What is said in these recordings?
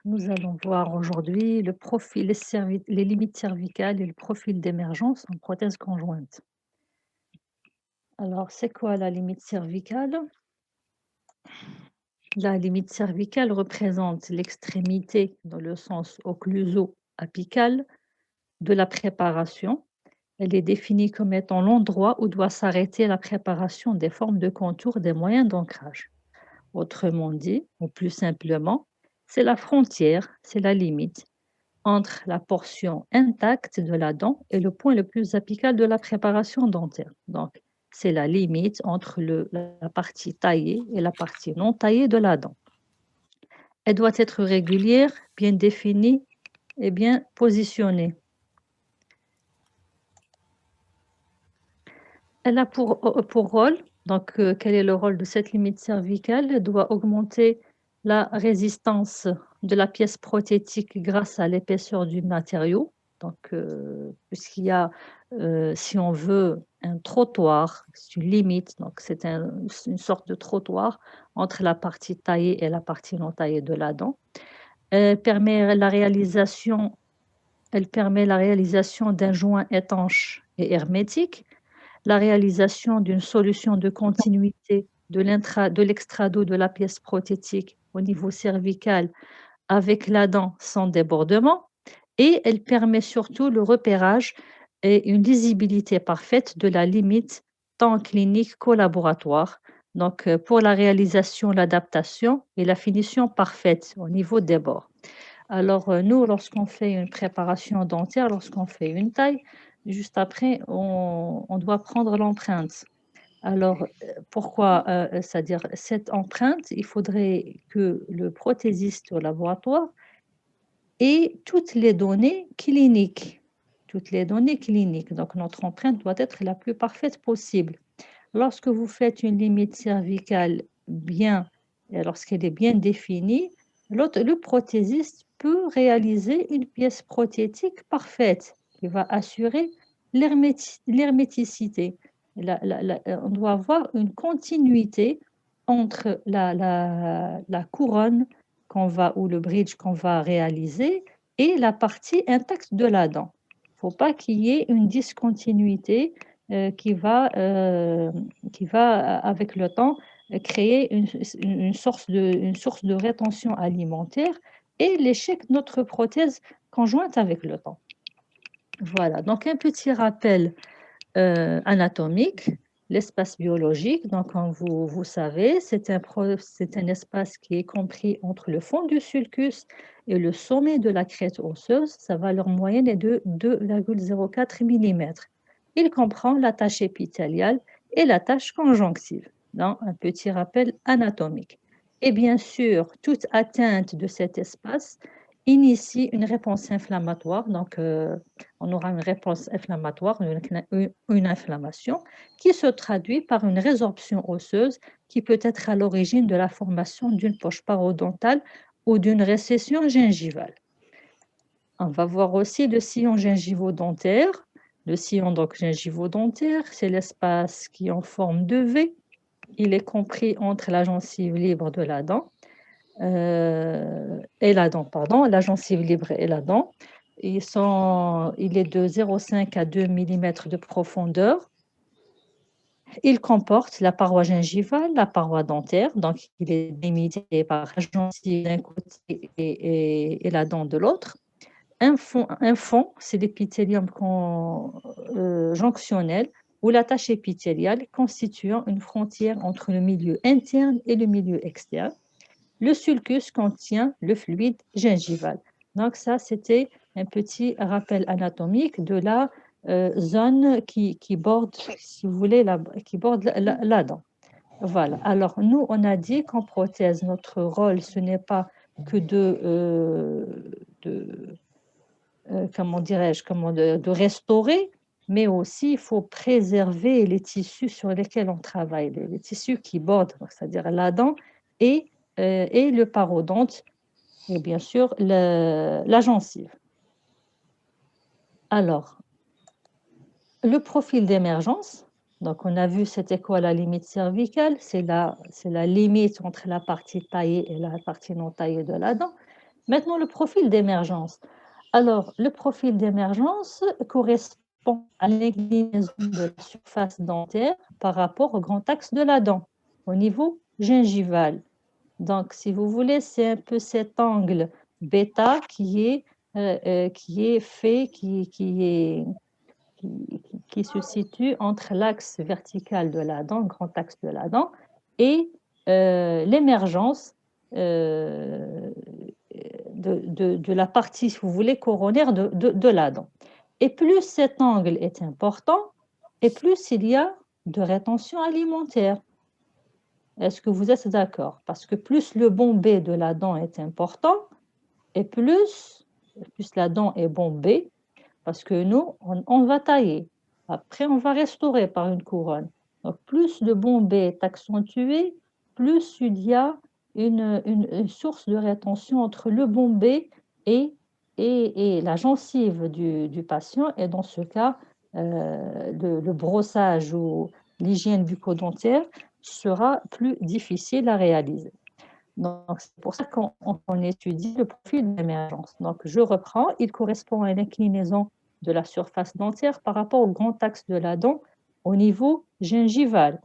Nous allons voir aujourd'hui le profil, les limites cervicales et le profil d'émergence en prothèse conjointe. Alors, c'est quoi la limite cervicale? La limite cervicale représente l'extrémité, dans le sens occluso-apical, de la préparation. Elle est définie comme étant l'endroit où doit s'arrêter la préparation des formes de contour des moyens d'ancrage. Autrement dit, ou plus simplement, c'est la frontière, c'est la limite entre la portion intacte de la dent et le point le plus apical de la préparation dentaire. Donc, c'est la limite entre la partie taillée et la partie non taillée de la dent. Elle doit être régulière, bien définie et bien positionnée. Elle a pour rôle, donc quel est le rôle de cette limite cervicale? Elle doit augmenter la résistance de la pièce prothétique grâce à l'épaisseur du matériau. Donc, puisqu'il y a, si on veut, un trottoir, c'est une limite, donc c'est une sorte de trottoir entre la partie taillée et la partie non taillée de la dent. Elle permet la réalisation, elle permet la réalisation d'un joint étanche et hermétique, la réalisation d'une solution de continuité de l'extrado de la pièce prothétique au niveau cervical avec la dent sans débordement, et elle permet surtout le repérage et une lisibilité parfaite de la limite tant clinique qu'au laboratoire. Donc, pour la réalisation, l'adaptation et la finition parfaite au niveau des bords. Alors, nous, lorsqu'on fait une préparation dentaire, lorsqu'on fait une taille, juste après, on doit prendre l'empreinte. Alors, pourquoi, c'est-à-dire cette empreinte, il faudrait que le prothésiste au laboratoire ait toutes les données cliniques. Toutes les données cliniques. Donc, notre empreinte doit être la plus parfaite possible. Lorsque vous faites une limite cervicale bien, et lorsqu'elle est bien définie, le prothésiste peut réaliser une pièce prothétique parfaite qui va assurer l'herméticité. On doit avoir une continuité entre la couronne qu'on va, ou le bridge qu'on va réaliser et la partie intacte de la dent. Il ne faut pas qu'il y ait une discontinuité qui va, avec le temps, créer une source de rétention alimentaire et l'échec de notre prothèse conjointe avec le temps. Voilà, donc un petit rappel anatomique, l'espace biologique. Donc, comme vous savez, c'est un espace qui est compris entre le fond du sulcus et le sommet de la crête osseuse. Sa valeur moyenne est de 2,04 mm. Il comprend la tache épithéliale et la tache conjonctive. Donc, un petit rappel anatomique. Et bien sûr, toute atteinte de cet espace initie une réponse inflammatoire. Donc, on aura une réponse inflammatoire, une inflammation qui se traduit par une résorption osseuse qui peut être à l'origine de la formation d'une poche parodontale ou d'une récession gingivale. On va voir aussi le sillon gingivo-dentaire. Le sillon donc gingivo-dentaire, c'est l'espace qui est en forme de V. Il est compris entre la gencive libre de la dent et la dent, pardon, la gencive libre et la dent. Il est de 0,5 à 2 mm de profondeur. Il comporte la paroi gingivale, la paroi dentaire, donc il est délimité par la gencive d'un côté et la dent de l'autre. Un fond, c'est l'épithélium jonctionnel ou la tache épithéliale constituant une frontière entre le milieu interne et le milieu externe. Le sulcus contient le fluide gingival. Donc ça, c'était un petit rappel anatomique de la zone qui borde, si vous voulez, qui borde la dent. Voilà. Alors, nous, on a dit qu'en prothèse, notre rôle, ce n'est pas que comment dirais-je, de restaurer, mais aussi il faut préserver les tissus sur lesquels on travaille, les tissus qui bordent, c'est-à-dire la dent et le parodonte, et bien sûr la gencive. Alors, le profil d'émergence, donc on a vu c'était quoi la limite cervicale, c'est la limite entre la partie taillée et la partie non taillée de la dent. Maintenant, le profil d'émergence. Alors, le profil d'émergence correspond à l'inclinaison de la surface dentaire par rapport au grand axe de la dent, au niveau gingival. Donc, si vous voulez, c'est un peu cet angle bêta qui est fait, qui se situe entre l'axe vertical de la dent, le grand axe de la dent, et l'émergence euh, de la partie, si vous voulez, coronaire de la dent. Et plus cet angle est important, et plus il y a de rétention alimentaire. Est-ce que vous êtes d'accord? Parce que plus le bombé de la dent est important, et plus la dent est bombée, parce que nous, on va tailler. Après, on va restaurer par une couronne. Donc, plus le bombé est accentué, plus il y a une source de rétention entre le bombé et la gencive du patient. Et dans ce cas, le brossage ou l'hygiène bucco-dentaire sera plus difficile à réaliser. Donc, c'est pour ça qu'on étudie le profil d'émergence. Donc, je reprends, il correspond à une inclinaison de la surface dentaire par rapport au grand axe de la dent au niveau gingival.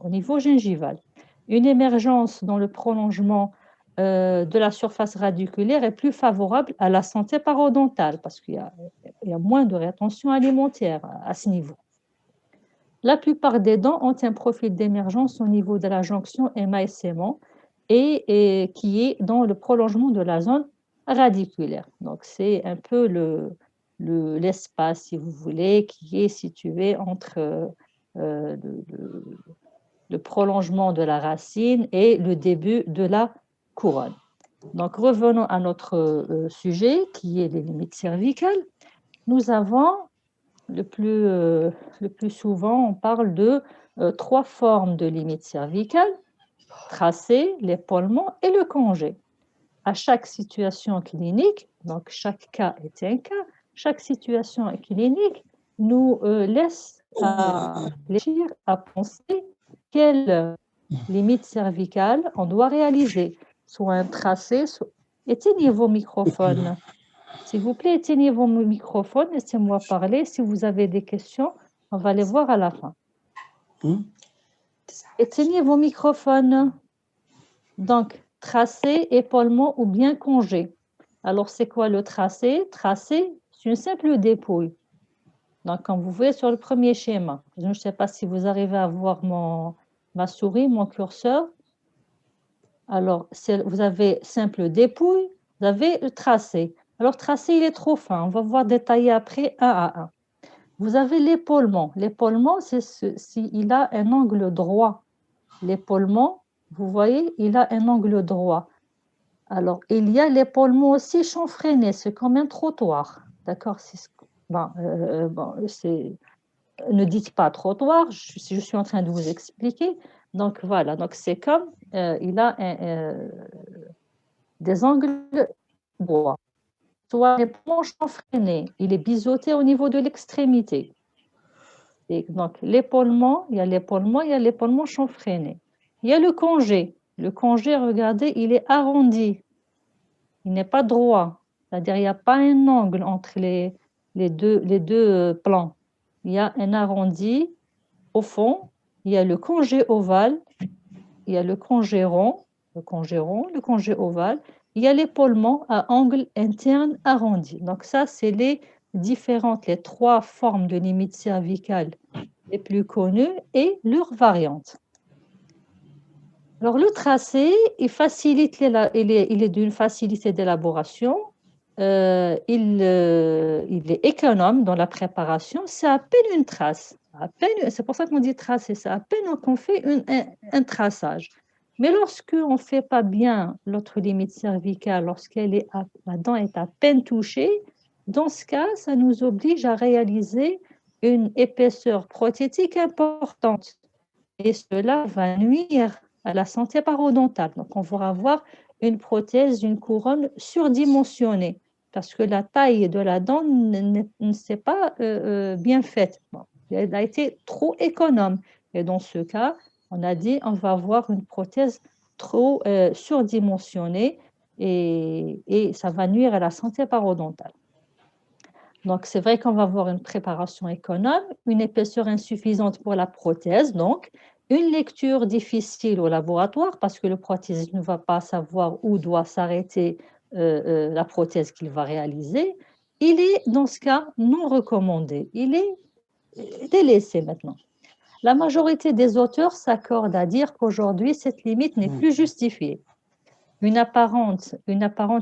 Une émergence dans le prolongement de la surface radiculaire est plus favorable à la santé parodontale parce qu'il y a moins de rétention alimentaire à ce niveau. La plupart des dents ont un profil d'émergence au niveau de la jonction émail-sément et qui est dans le prolongement de la zone radiculaire. Donc, c'est un peu l'espace, si vous voulez, qui est situé entre le prolongement de la racine et le début de la couronne. Donc, revenons à notre sujet, qui est les limites cervicales. Nous avons le plus souvent, on parle de 3 formes de limites cervicales: tracé, l'épaulement et le congé. À chaque situation clinique, donc chaque cas est un cas, chaque situation clinique nous laisse à réfléchir, à penser quelle limite cervicale on doit réaliser, soit un tracé, éteignez vos microphones. S'il vous plaît, éteignez vos microphones, laissez-moi parler. Si vous avez des questions, on va les voir à la fin. Éteignez vos microphones. Donc, tracé, épaulement ou bien congé. Alors, c'est quoi le tracé? Tracé, c'est une simple dépouille. Donc, comme vous voyez sur le premier schéma, je ne sais pas si vous arrivez à voir ma souris, mon curseur. Alors, vous avez simple dépouille, vous avez le tracé. Alors, tracé, il est trop fin. On va voir détailler après un à un. Vous avez l'épaulement. L'épaulement, c'est s'il a un angle droit. L'épaulement, vous voyez, il a un angle droit. Alors, il y a l'épaulement aussi chanfreiné, c'est comme un trottoir. D'accord? Ne dites pas trottoir, je suis en train de vous expliquer. Donc, voilà, donc c'est comme, il a des angles droits. Soit l'épaulement chanfreiné, il est biseauté au niveau de l'extrémité. Et donc, l'épaulement, il y a l'épaulement chanfreiné. Il y a le congé. Le congé, regardez, il est arrondi. Il n'est pas droit. C'est-à-dire, il n'y a pas un angle entre les deux plans. Il y a un arrondi au fond. Il y a le congé ovale. Il y a le congé rond, le congé ovale. Il y a l'épaulement à angle interne arrondi. Donc ça, c'est les 3 formes de limite cervicale les plus connues et leurs variantes. Alors, le tracé, il est d'une facilité d'élaboration. Il est économe dans la préparation. C'est à peine une trace. C'est pour ça qu'on dit tracer. C'est à peine qu'on fait un traçage. Mais lorsqu'on ne fait pas bien l'autre limite cervicale, la dent est à peine touchée, dans ce cas, ça nous oblige à réaliser une épaisseur prothétique importante. Et cela va nuire à la santé parodontale. Donc, on va avoir une prothèse, une couronne surdimensionnée parce que la taille de la dent ne s'est pas bien faite. Bon, elle a été trop économe. Et dans ce cas, on a dit on va avoir une prothèse trop surdimensionnée et ça va nuire à la santé parodontale. Donc, c'est vrai qu'on va avoir une préparation économe, une épaisseur insuffisante pour la prothèse, donc une lecture difficile au laboratoire parce que le prothésiste ne va pas savoir où doit s'arrêter la prothèse qu'il va réaliser. Il est, dans ce cas, non recommandé. Il est délaissé maintenant. La majorité des auteurs s'accordent à dire qu'aujourd'hui, cette limite n'est plus justifiée. Une apparente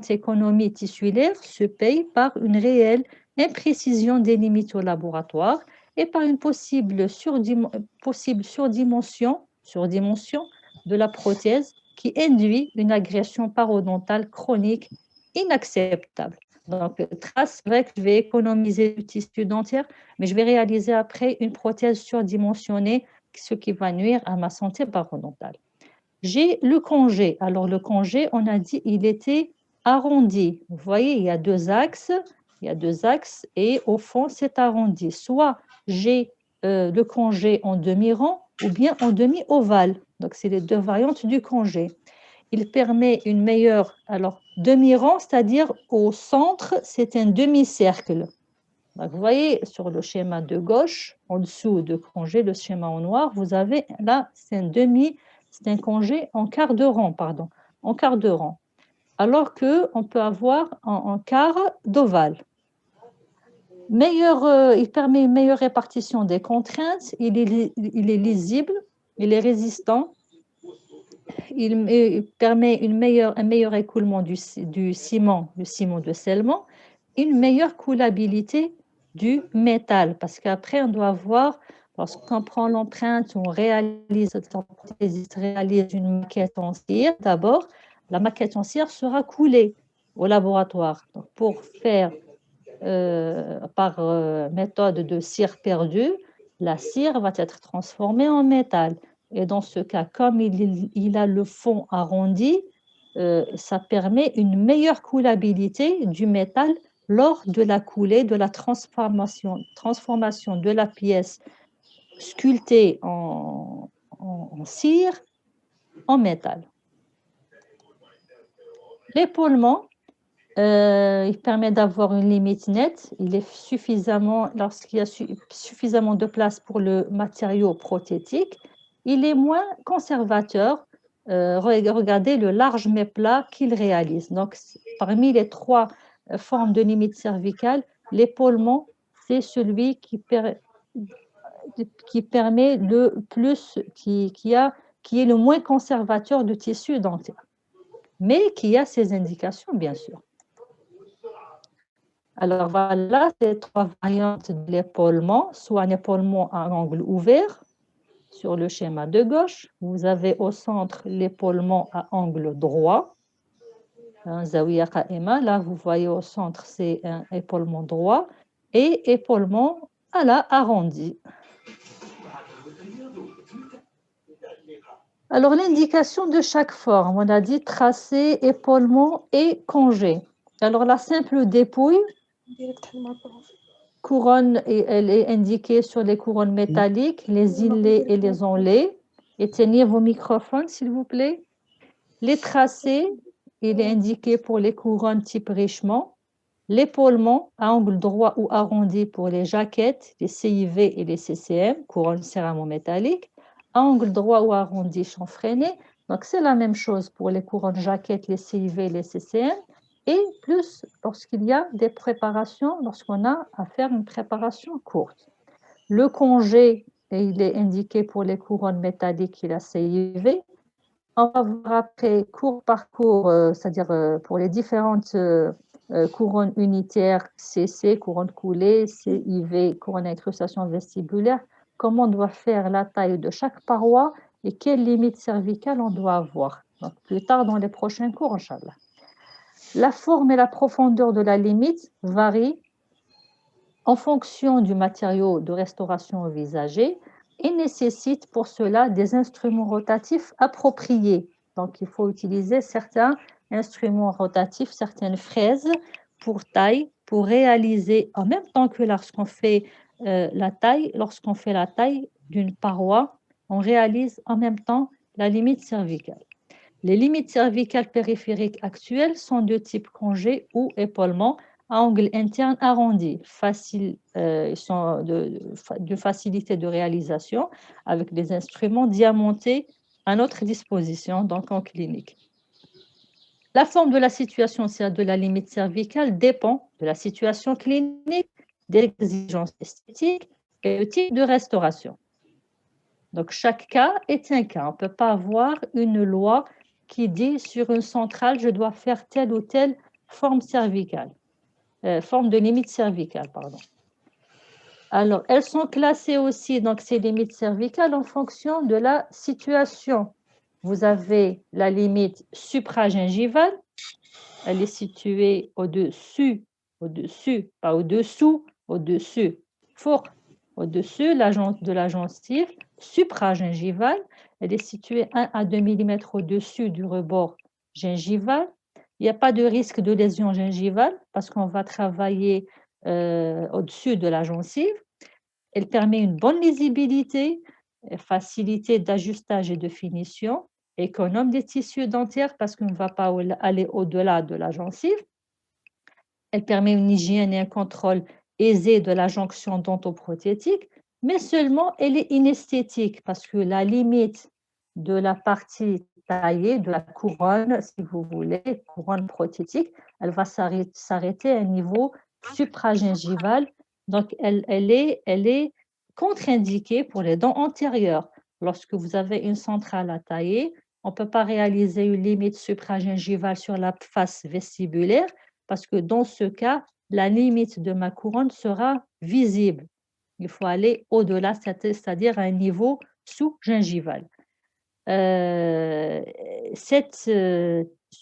économie tissulaire se paye par une réelle imprécision des limites au laboratoire et par une possible surdimension de la prothèse qui induit une agression parodontale chronique inacceptable. Donc, trace, c'est vrai que je vais économiser du tissu dentaire, mais je vais réaliser après une prothèse surdimensionnée, ce qui va nuire à ma santé parodontale. J'ai le congé. Alors, le congé, on a dit, il était arrondi. Vous voyez, il y a deux axes et au fond, c'est arrondi. Soit j'ai le congé en demi-rond ou bien en demi-ovale. Donc, c'est les deux variantes du congé. Il permet une meilleure... Alors, demi-rond, c'est-à-dire au centre, c'est un demi-cercle. Donc, vous voyez, sur le schéma de gauche, en dessous de congé, le schéma en noir, vous avez là, c'est un congé en quart de rang, pardon, en quart de rang. Alors qu'on peut avoir en quart d'ovale. Il permet une meilleure répartition des contraintes, il est lisible, il est résistant, il permet un meilleur écoulement du ciment, le ciment de scellement, une meilleure coulabilité du métal, parce qu'après, on doit voir, lorsqu'on prend l'empreinte, on réalise une maquette en cire, d'abord, la maquette en cire sera coulée au laboratoire. Donc, pour faire par méthode de cire perdue, la cire va être transformée en métal. Et dans ce cas, comme il a le fond arrondi, ça permet une meilleure coulabilité du métal lors de la coulée, de la transformation de la pièce sculptée en cire en métal. L'épaulement, il permet d'avoir une limite nette. Il est suffisamment, lorsqu'il y a suffisamment de place pour le matériau prothétique, il est moins conservateur. Regardez le large mais plat qu'il réalise. Donc, parmi les trois formes de limite cervicale, l'épaulement, c'est celui qui permet le plus, qui est le moins conservateur du tissu dentaire, mais qui a ses indications, bien sûr. Alors voilà, ces trois variantes de l'épaulement, soit un épaulement à angle ouvert sur le schéma de gauche. Vous avez au centre l'épaulement à angle droit, un zawiya qa'ima. Là, vous voyez au centre, c'est un épaulement droit et épaulement à la arrondi. Alors, l'indication de chaque forme, on a dit tracé, épaulement et congé. Alors, la simple dépouille, couronne, elle est indiquée sur les couronnes métalliques, les inlets et les onlets. Éteignez vos microphones, s'il vous plaît. Les tracés, il est indiqué pour les couronnes type Richemont. L'épaulement à angle droit ou arrondi pour les jaquettes, les CIV et les CCM, couronnes céramo-métalliques. À angle droit ou arrondi chanfreiné. Donc, c'est la même chose pour les couronnes jaquettes, les CIV et les CCM. Et plus lorsqu'il y a des préparations, lorsqu'on a à faire une préparation courte. Le congé, il est indiqué pour les couronnes métalliques et la CIV. On va voir après cours par cours, c'est-à-dire pour les différentes couronnes unitaires, CC, couronne coulée, CIV, couronne à incrustation vestibulaire, comment on doit faire la taille de chaque paroi et quelles limites cervicales on doit avoir. Donc, plus tard dans les prochains cours, Inch'Allah. La forme et la profondeur de la limite varient en fonction du matériau de restauration envisagé et nécessitent pour cela des instruments rotatifs appropriés. Donc, il faut utiliser certains instruments rotatifs, certaines fraises pour taille, pour réaliser en même temps que lorsqu'on fait la taille d'une paroi, on réalise en même temps la limite cervicale. Les limites cervicales périphériques actuelles sont de type congé ou épaulement à angle interne arrondi. Ils sont de facilité de réalisation avec des instruments diamantés à notre disposition, donc en clinique. La forme de la situation de la limite cervicale dépend de la situation clinique, des exigences esthétiques et le type de restauration. Donc, chaque cas est un cas. On ne peut pas avoir une loi qui dit sur une centrale, je dois faire telle ou telle forme cervicale, forme de limite cervicale, pardon. Alors, elles sont classées aussi, donc ces limites cervicales, en fonction de la situation. Vous avez la limite supragingivale, elle est située au-dessus, pas au-dessous, au-dessus, fort au-dessus de la gencive, supragingivale, elle est située 1 à 2 mm au-dessus du rebord gingival. Il n'y a pas de risque de lésion gingivale parce qu'on va travailler au-dessus de la gencive. Elle permet une bonne lisibilité, facilité d'ajustage et de finition, économe des tissus dentaires parce qu'on ne va pas aller au-delà de la gencive. Elle permet une hygiène et un contrôle aisé de la jonction dentoprothétique, mais seulement elle est inesthétique parce que la limite de la partie taillée, de la couronne, si vous voulez, couronne prothétique, elle va s'arrêter à un niveau supragingival. Donc, elle est contre-indiquée pour les dents antérieures. Lorsque vous avez une centrale à tailler, on ne peut pas réaliser une limite supragingivale sur la face vestibulaire parce que dans ce cas, la limite de ma couronne sera visible. Il faut aller au-delà, c'est-à-dire à un niveau sous-gingival. Ce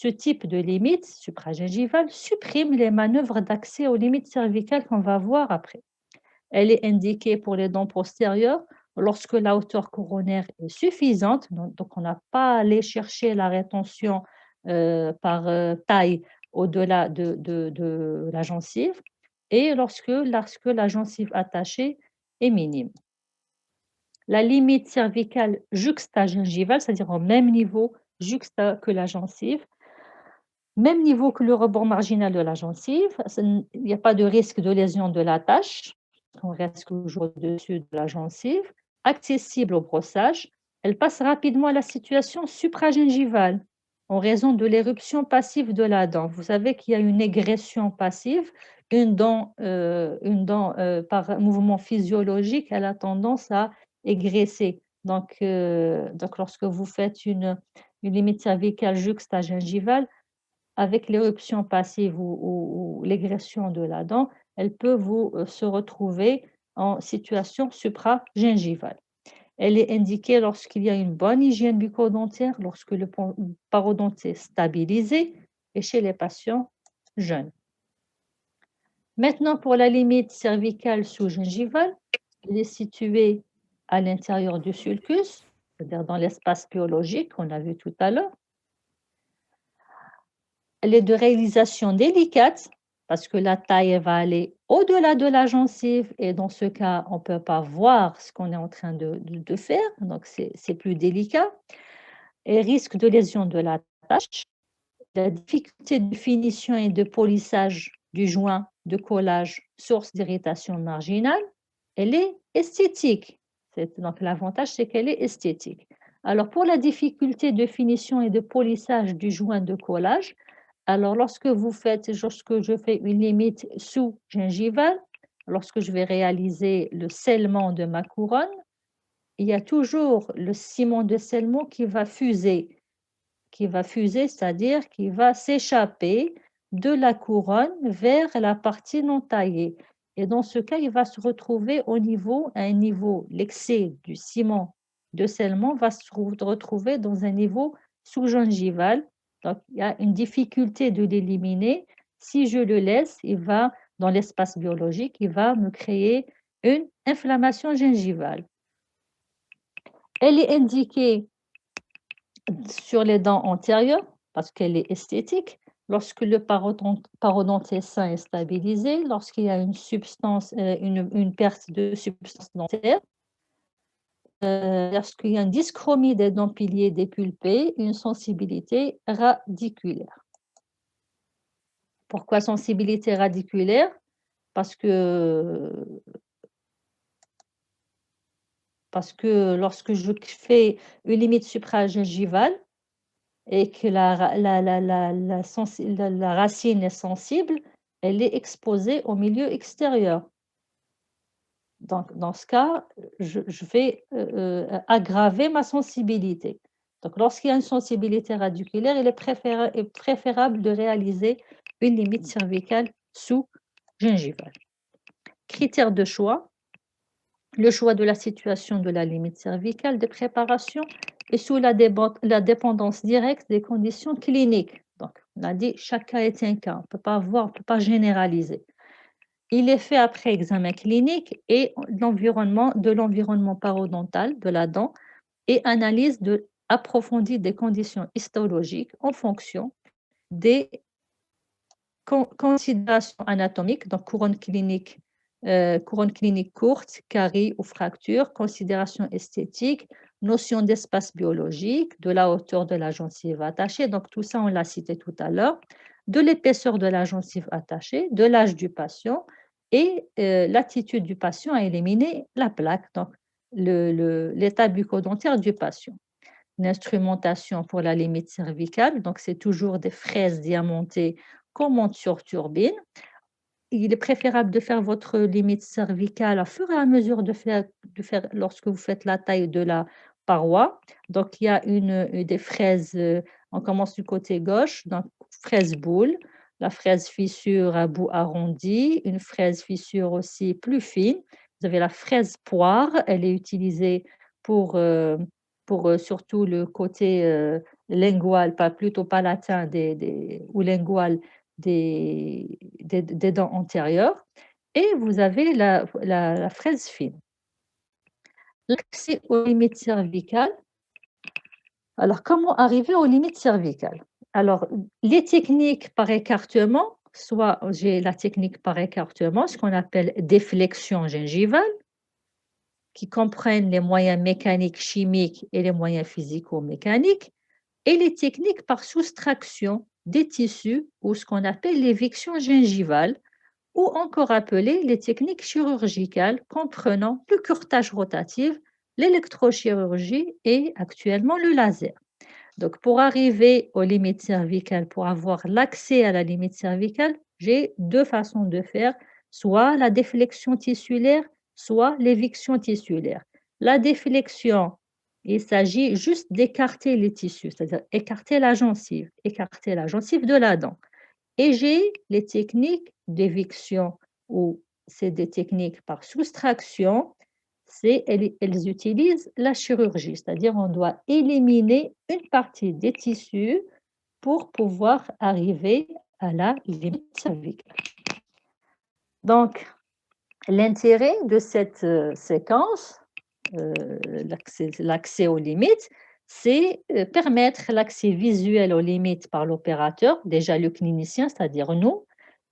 type de limite supragingivale supprime les manœuvres d'accès aux limites cervicales qu'on va voir après. Elle est indiquée pour les dents postérieures lorsque la hauteur coronaire est suffisante, donc on n'a pas à aller chercher la rétention par taille au-delà de la gencive et lorsque la gencive attachée est minime. La limite cervicale juxtagingivale, c'est-à-dire au même niveau que la gencive, même niveau que le rebord marginal de la gencive, il n'y a pas de risque de lésion de la tache, on reste toujours au-dessus de la gencive, accessible au brossage, elle passe rapidement à la situation supragingivale en raison de l'éruption passive de la dent. Vous savez qu'il y a une égression passive, une dent par mouvement physiologique, elle a tendance à égresser. Donc lorsque vous faites une limite cervicale juxtagingivale, avec l'éruption passive ou l'égression de la dent, elle peut se retrouver en situation supragingivale. Elle est indiquée lorsqu'il y a une bonne hygiène bucco-dentaire, lorsque le parodontie est stabilisé et chez les patients jeunes. Maintenant, pour la limite cervicale sous-gingivale, elle est située à l'intérieur du sulcus, c'est-à-dire dans l'espace biologique qu'on a vu tout à l'heure. Elle est de réalisation délicate parce que la taille va aller au-delà de la gencive et dans ce cas, on ne peut pas voir ce qu'on est en train de faire, donc c'est plus délicat. Et risque de lésion de la tâche, la difficulté de finition et de polissage du joint de collage, source d'irritation marginale, elle est esthétique. Donc l'avantage, c'est qu'elle est esthétique. Alors pour la difficulté de finition et de polissage du joint de collage, alors, lorsque je fais une limite sous-gingivale, lorsque je vais réaliser le scellement de ma couronne, il y a toujours le ciment de scellement qui va fuser, c'est-à-dire qui va s'échapper de la couronne vers la partie non taillée. Et dans ce cas, il va se retrouver l'excès du ciment de scellement va se retrouver dans un niveau sous-gingival. Donc, il y a une difficulté de l'éliminer. Si je le laisse, dans l'espace biologique, il va me créer une inflammation gingivale. Elle est indiquée sur les dents antérieures parce qu'elle est esthétique. Lorsque le parodontie sain est stabilisé, lorsqu'il y a une perte de substance dentaire, lorsqu'il y a une dyschromie des dents piliers dépulpées, une sensibilité radiculaire. Pourquoi sensibilité radiculaire? Parce que lorsque je fais une limite supragingivale et que la racine est sensible, elle est exposée au milieu extérieur. Donc, dans ce cas, je vais aggraver ma sensibilité. Donc, lorsqu'il y a une sensibilité radiculaire, il est préférable de réaliser une limite cervicale sous-gingivale. Critères de choix, le choix de la situation de la limite cervicale de préparation et sous la dépendance directe des conditions cliniques. Donc, on a dit chaque cas est un cas, on ne peut pas généraliser. Il est fait après examen clinique et de l'environnement parodontal de la dent et analyse approfondie des conditions histologiques en fonction des considérations anatomiques, donc couronne clinique courte, carie ou fracture, considérations esthétiques, notion d'espace biologique, de la hauteur de la gencive attachée, donc tout ça on l'a cité tout à l'heure, de l'épaisseur de la gencive attachée, de l'âge du patient et l'attitude du patient à éliminer la plaque, donc l'état bucco-dentaire du patient. L'instrumentation pour la limite cervicale, donc c'est toujours des fraises diamantées qu'on monte sur turbine. Il est préférable de faire votre limite cervicale au fur et à mesure lorsque vous faites la taille de la paroi. Donc, il y a des fraises, on commence du côté gauche, donc fraise boule, la fraise fissure à bout arrondi, une fraise fissure aussi plus fine. Vous avez la fraise poire, elle est utilisée pour surtout le côté lingual, plutôt palatin ou lingual des dents antérieures. Et vous avez la fraise fine. L'accès aux limites cervicales. Alors, comment arriver aux limites cervicales? Alors, les techniques par écartement, soit j'ai la technique par écartement, ce qu'on appelle déflexion gingivale, qui comprennent les moyens mécaniques, chimiques et les moyens physico-mécaniques, et les techniques par soustraction des tissus, ou ce qu'on appelle l'éviction gingivale, ou encore appelées les techniques chirurgicales comprenant le curetage rotatif, l'électrochirurgie et actuellement le laser. Donc, pour arriver aux limites cervicales, pour avoir l'accès à la limite cervicale, j'ai deux façons de faire, soit la déflexion tissulaire, soit l'éviction tissulaire. La déflexion, il s'agit juste d'écarter les tissus, c'est-à-dire écarter la gencive de la dent. Et j'ai les techniques d'éviction, ou c'est des techniques par soustraction, elles utilisent la chirurgie, c'est-à-dire on doit éliminer une partie des tissus pour pouvoir arriver à la limite cervicale. Donc, l'intérêt de cette séquence, l'accès aux limites, c'est permettre l'accès visuel aux limites par l'opérateur, déjà le clinicien, c'est-à-dire nous,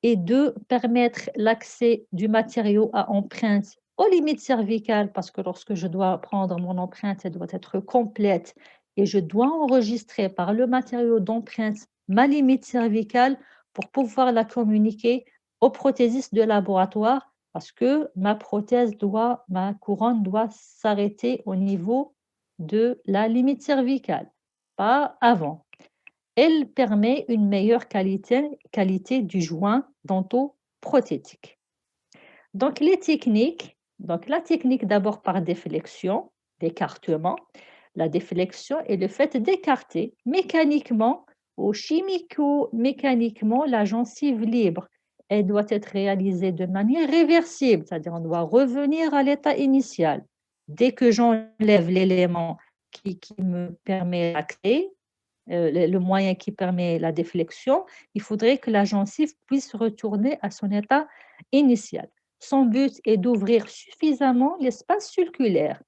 et de permettre l'accès du matériau à empreinte aux limites cervicales, parce que lorsque je dois prendre mon empreinte, elle doit être complète et je dois enregistrer par le matériau d'empreinte ma limite cervicale pour pouvoir la communiquer au prothésiste de laboratoire, parce que ma couronne doit s'arrêter au niveau de la limite cervicale, pas avant. Elle permet une meilleure qualité du joint dentoprothétique. Donc, la technique d'abord par déflexion, d'écartement. La déflexion est le fait d'écarter mécaniquement ou chimico-mécaniquement la gencive libre. Elle doit être réalisée de manière réversible, c'est-à-dire on doit revenir à l'état initial. Dès que j'enlève l'élément qui me permet l'accès, le moyen qui permet la déflexion, il faudrait que la gencive puisse retourner à son état initial. Son but est d'ouvrir suffisamment l'espace sulculaire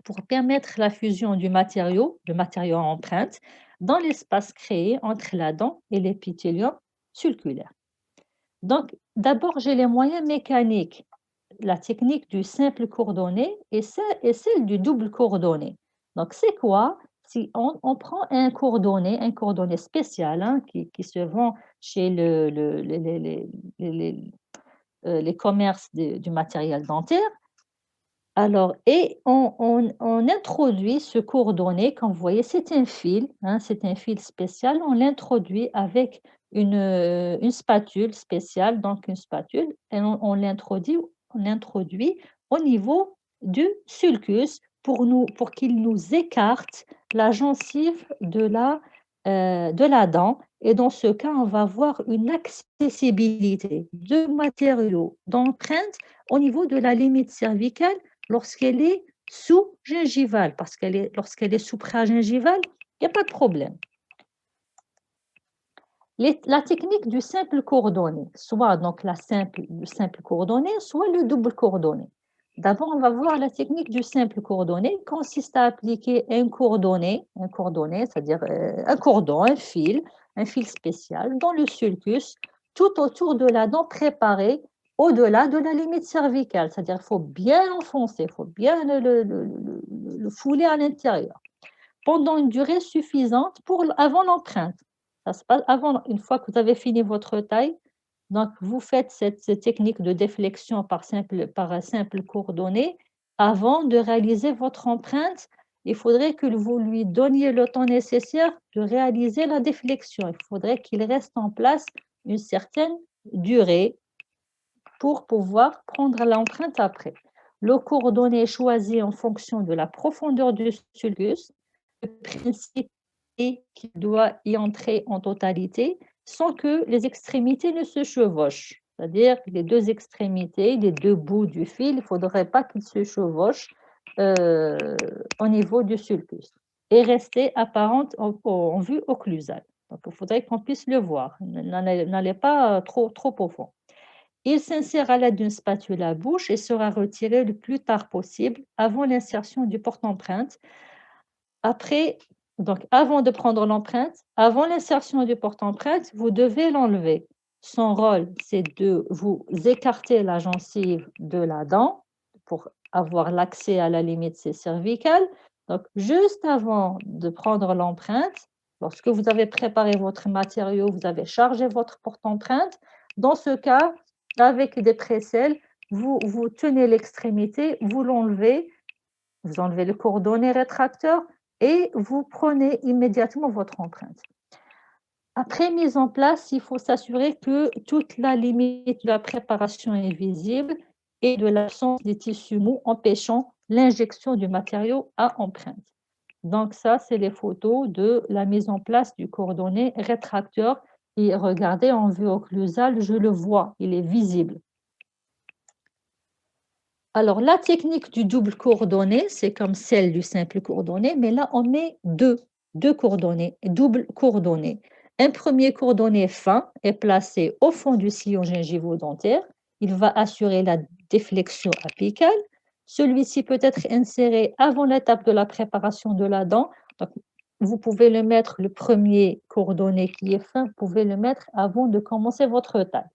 pour permettre la fusion du matériau à empreinte, dans l'espace créé entre la dent et l'épithélium sulculaire. Donc, d'abord, j'ai les moyens mécaniques. la technique du simple coordonné et celle du double coordonné. Donc, c'est quoi? Si on prend un coordonné spécial hein, qui se vend chez les commerces du matériel dentaire, alors, et on introduit ce coordonné, comme vous voyez, c'est un fil, hein, c'est un fil spécial. On l'introduit avec une spatule spéciale, donc une spatule, et on l'introduit au niveau du sulcus pour qu'il nous écarte la gencive de la dent. Et dans ce cas, on va avoir une accessibilité de matériaux, d'empreintes au niveau de la limite cervicale lorsqu'elle est sous-gingivale, parce lorsqu'elle est supragingivale, il n'y a pas de problème. La technique du simple coordonné, soit donc le simple coordonné, soit le double coordonné. D'abord, on va voir la technique du simple coordonné, consiste à appliquer un coordonné, c'est-à-dire un cordon, un fil spécial dans le sulcus, tout autour de la dent préparée au-delà de la limite cervicale, c'est-à-dire qu'il faut bien l'enfoncer, il faut bien le fouler à l'intérieur, pendant une durée suffisante avant l'empreinte. Ça se passe une fois que vous avez fini votre taille, donc vous faites cette technique de déflexion par un simple coordonné. Avant de réaliser votre empreinte, il faudrait que vous lui donniez le temps nécessaire de réaliser la déflexion. Il faudrait qu'il reste en place une certaine durée pour pouvoir prendre l'empreinte après. Le coordonné est choisi en fonction de la profondeur du sulcus. Le principe est qu'il doit y entrer en totalité sans que les extrémités ne se chevauchent. C'est-à-dire les deux extrémités, les deux bouts du fil, il ne faudrait pas qu'ils se chevauchent au niveau du sulcus et rester apparente en vue occlusale. Donc, il faudrait qu'on puisse le voir. N'allez pas trop profond. Il s'insère à l'aide d'une spatule à bouche et sera retiré le plus tard possible avant l'insertion du porte-empreinte. Avant de prendre l'empreinte, avant l'insertion du porte-empreinte, vous devez l'enlever. Son rôle, c'est de vous écarter la gencive de la dent pour avoir l'accès à la limite cervicale. Donc, juste avant de prendre l'empreinte, lorsque vous avez préparé votre matériau, vous avez chargé votre porte-empreinte. Dans ce cas, avec des précelles, vous tenez l'extrémité, vous l'enlevez, vous enlevez le coordonné rétracteur et vous prenez immédiatement votre empreinte. Après mise en place, il faut s'assurer que toute la limite de la préparation est visible et de l'absence des tissus mous empêchant l'injection du matériau à empreinte. Donc ça, c'est les photos de la mise en place du coordonné rétracteur. Et regardez, en vue occlusale, je le vois, il est visible. Alors, la technique du double coordonné, c'est comme celle du simple coordonné, mais là, on met deux coordonnées, double coordonné. Un premier coordonné fin est placé au fond du sillon gingivo-dentaire. Il va assurer la déflexion apicale. Celui-ci peut être inséré avant l'étape de la préparation de la dent. Donc, vous pouvez le mettre, le premier coordonné qui est fin, vous pouvez le mettre avant de commencer votre taille,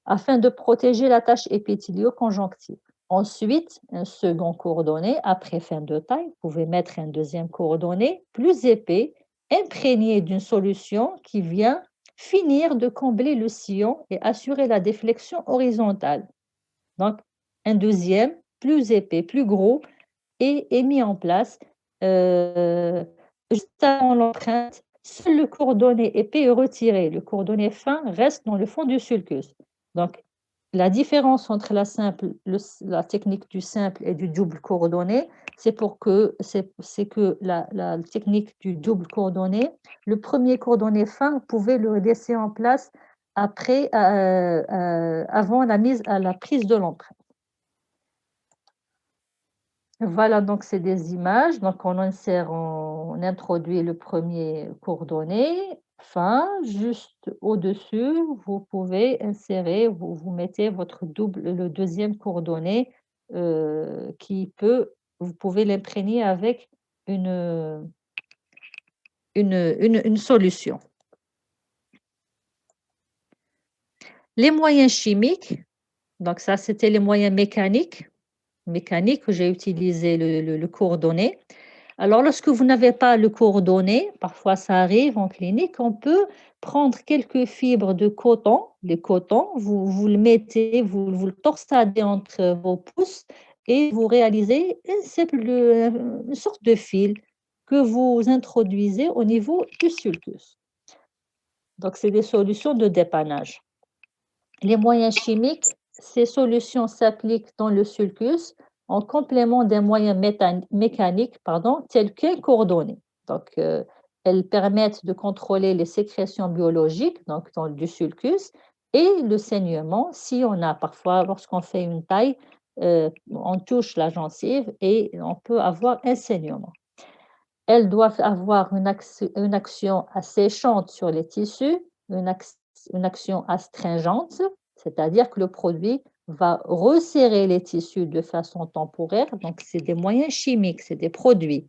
afin de protéger la tache épithélio-conjonctive. Ensuite, un second coordonné, après fin de taille, vous pouvez mettre un deuxième coordonné plus épais, imprégné d'une solution qui vient finir de combler le sillon et assurer la déflexion horizontale. Donc, un deuxième, plus épais, plus gros, est mis en place juste avant l'empreinte. Seul le coordonné épais est retiré. Le coordonné fin reste dans le fond du sulcus. Donc, la différence entre la technique du simple et du double coordonné, c'est que la technique du double coordonné, le premier coordonné fin, vous pouvez le laisser en place avant la prise de l'empreinte. Voilà, donc c'est des images. Donc on introduit le premier coordonné fin, juste au-dessus, vous pouvez insérer, vous mettez le deuxième coordonné vous pouvez l'imprégner avec une solution. Les moyens chimiques Donc ça, c'était les moyens mécaniques que j'ai utilisé le coordonné. Alors, lorsque vous n'avez pas le coordonné, parfois ça arrive en clinique, on peut prendre quelques fibres de coton, les cotons, vous le mettez, vous le torsadez entre vos pouces et vous réalisez une sorte de fil que vous introduisez au niveau du sulcus. Donc, c'est des solutions de dépannage. Les moyens chimiques, ces solutions s'appliquent dans le sulcus en complément des moyens mécaniques tels qu'un coordonné. Donc, elles permettent de contrôler les sécrétions biologiques du sulcus et le saignement si on a parfois, lorsqu'on fait une taille, on touche la gencive et on peut avoir un saignement. Elles doivent avoir une action asséchante sur les tissus, une action astringente, c'est-à-dire que le produit va resserrer les tissus de façon temporaire. Donc, c'est des moyens chimiques, c'est des produits.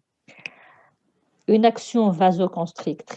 Une action vasoconstrictrice.